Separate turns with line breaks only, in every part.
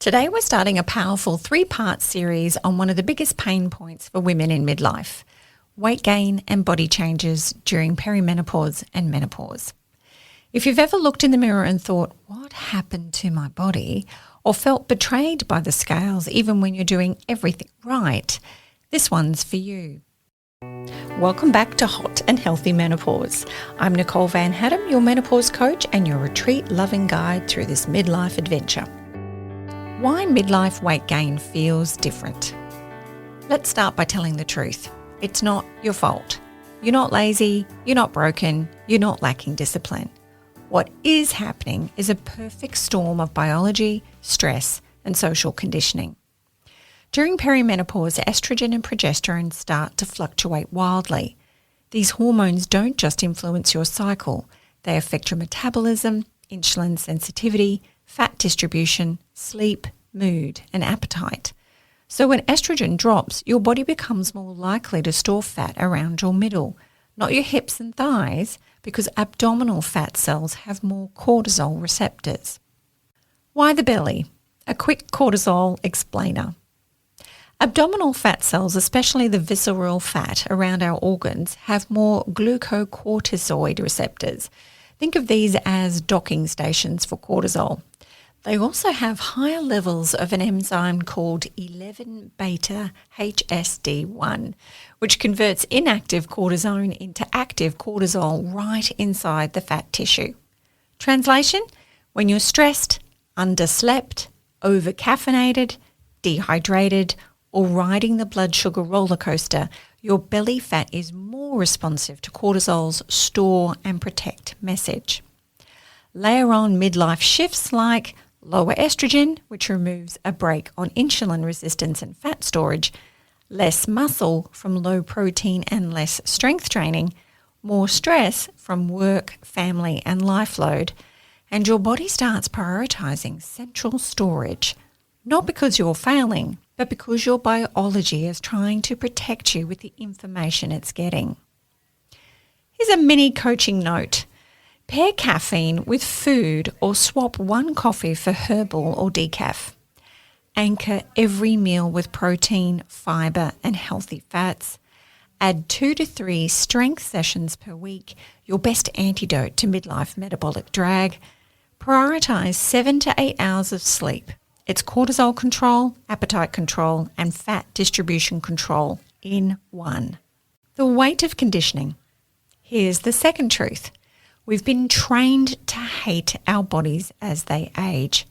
Today we're starting a powerful 3-part series on one of the biggest pain points for women in midlife: weight gain and body changes during perimenopause and menopause. If you've ever looked in the mirror and thought, what happened to my body? Or felt betrayed by the scales even when you're doing everything right, this one's for you. Welcome back to Hot and Healthy Menopause. I'm Nicole Van Haddam, your menopause coach and your retreat-loving guide through this midlife adventure. Why midlife weight gain feels different. Let's start by telling the truth. It's not your fault. You're not lazy, you're not broken, you're not lacking discipline. What is happening is a perfect storm of biology, stress, and social conditioning. During perimenopause, estrogen and progesterone start to fluctuate wildly. These hormones don't just influence your cycle, they affect your metabolism, insulin sensitivity, fat distribution, sleep, mood, and appetite. So when estrogen drops, your body becomes more likely to store fat around your middle, not your hips and thighs, because abdominal fat cells have more cortisol receptors. Why the belly? A quick cortisol explainer. Abdominal fat cells, especially the visceral fat around our organs, have more glucocorticoid receptors. Think of these as docking stations for cortisol. They also have higher levels of an enzyme called 11-beta-HSD1, which converts inactive cortisone into active cortisol right inside the fat tissue. Translation: when you're stressed, underslept, overcaffeinated, dehydrated, or riding the blood sugar roller coaster, your belly fat is more responsive to cortisol's store and protect message. Layer on midlife shifts like lower estrogen, which removes a brake on insulin resistance and fat storage, less muscle from low protein and less strength training, more stress from work, family, and life load, and your body starts prioritizing central storage, not because you're failing, but because your biology is trying to protect you with the information it's getting. Here's a mini coaching note. Pair caffeine with food or swap one coffee for herbal or decaf. Anchor every meal with protein, fibre, and healthy fats. Add 2 to 3 strength sessions per week, your best antidote to midlife metabolic drag. Prioritise 7 to 8 hours of sleep. It's cortisol control, appetite control, and fat distribution control in one. The weight of conditioning. Here's the second truth. We've been trained to hate our bodies as they age.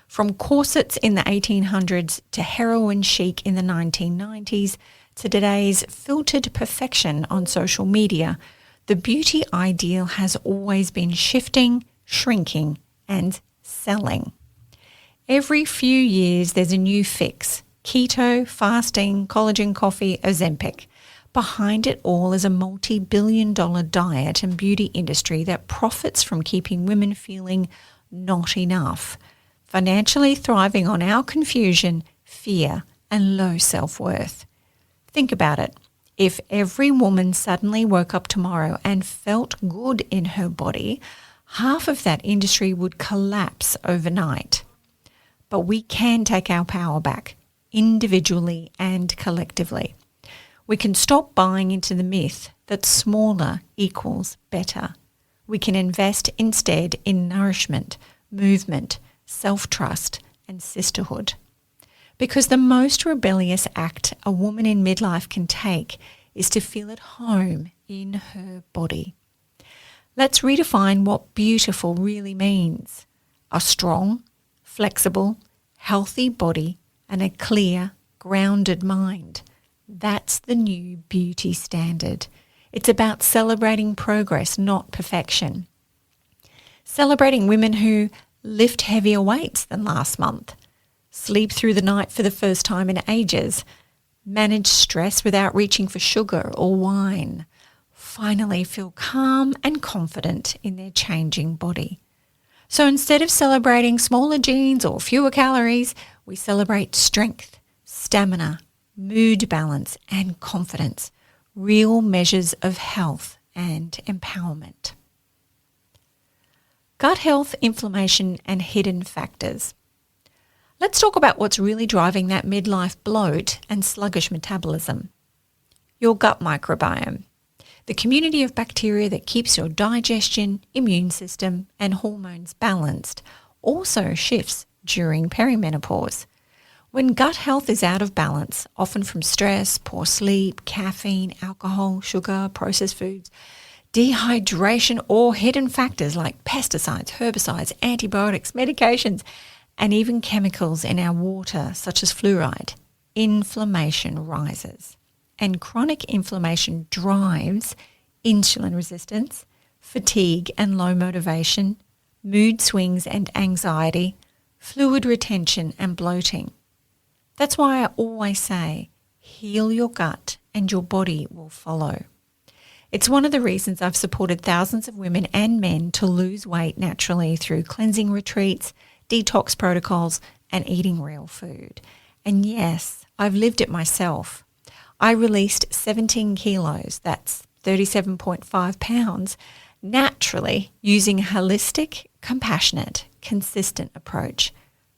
From corsets in the 1800s to heroin chic in the 1990s to today's filtered perfection on social media, the beauty ideal has always been shifting, shrinking, and selling. Every few years there's a new fix: keto, fasting, collagen coffee, Ozempic. Behind it all is a multi-billion-dollar diet and beauty industry that profits from keeping women feeling not enough, financially thriving on our confusion, fear, and low self-worth. Think about it. If every woman suddenly woke up tomorrow and felt good in her body, half of that industry would collapse overnight. But we can take our power back, individually and collectively. We can stop buying into the myth that smaller equals better. We can invest instead in nourishment, movement, self-trust, and sisterhood. Because the most rebellious act a woman in midlife can take is to feel at home in her body. Let's redefine what beautiful really means. A strong, flexible, healthy body and a clear, grounded mind. That's the new beauty standard. It's about celebrating progress, not perfection. Celebrating women who lift heavier weights than last month, sleep through the night for the first time in ages, manage stress without reaching for sugar or wine, finally feel calm and confident in their changing body. So instead of celebrating smaller jeans or fewer calories, we celebrate strength, stamina, mood balance, and confidence, real measures of health and empowerment. Gut health, inflammation, and hidden factors. Let's talk about what's really driving that midlife bloat and sluggish metabolism. Your gut microbiome, the community of bacteria that keeps your digestion, immune system and hormones balanced, also shifts during perimenopause. When gut health is out of balance, often from stress, poor sleep, caffeine, alcohol, sugar, processed foods, dehydration or hidden factors like pesticides, herbicides, antibiotics, medications, and even chemicals in our water such as fluoride, inflammation rises. And chronic inflammation drives insulin resistance, fatigue and low motivation, mood swings and anxiety, fluid retention and bloating. That's why I always say, heal your gut and your body will follow. It's one of the reasons I've supported thousands of women and men to lose weight naturally through cleansing retreats, detox protocols, and eating real food. And yes, I've lived it myself. I released 17 kilos, that's 37.5 pounds, naturally using a holistic, compassionate, consistent approach.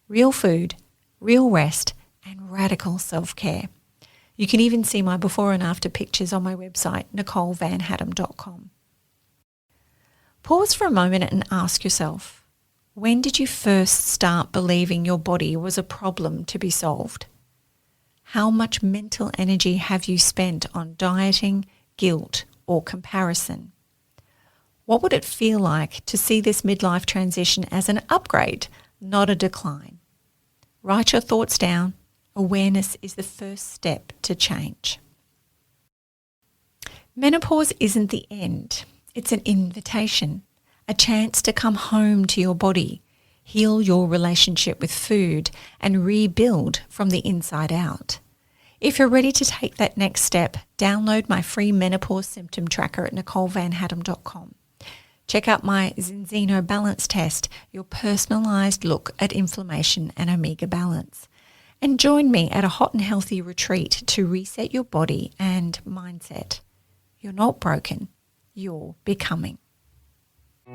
Real food, real rest, and radical self-care. You can even see my before and after pictures on my website, NicoleVanHaddam.com. Pause for a moment and ask yourself, when did you first start believing your body was a problem to be solved? How much mental energy have you spent on dieting, guilt, or comparison? What would it feel like to see this midlife transition as an upgrade, not a decline? Write your thoughts down. Awareness is the first step to change. Menopause isn't the end. It's an invitation, a chance to come home to your body, heal your relationship with food, and rebuild from the inside out. If you're ready to take that next step, download my free menopause symptom tracker at NicoleVanHaddam.com. Check out my Zinzino balance test, your personalised look at inflammation and omega balance. And join me at a hot and healthy retreat to reset your body and mindset. You're not broken, you're becoming.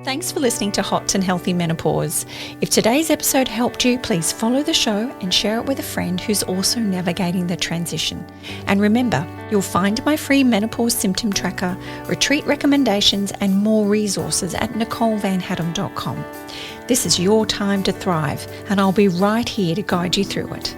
Thanks for listening to Hot and Healthy Menopause. If today's episode helped you, please follow the show and share it with a friend who's also navigating the transition. And remember, you'll find my free menopause symptom tracker, retreat recommendations, and more resources at NicoleVanHaddam.com. This is your time to thrive, and I'll be right here to guide you through it.